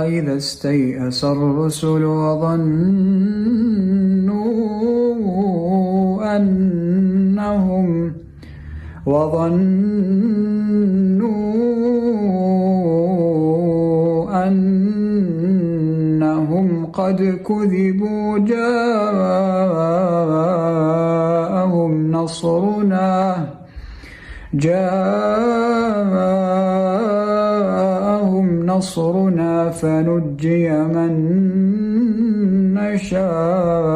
إذا استيأس الرسل وظنوا أنهم قد كذبوا جاءهم نصرنا فنجي من نشاء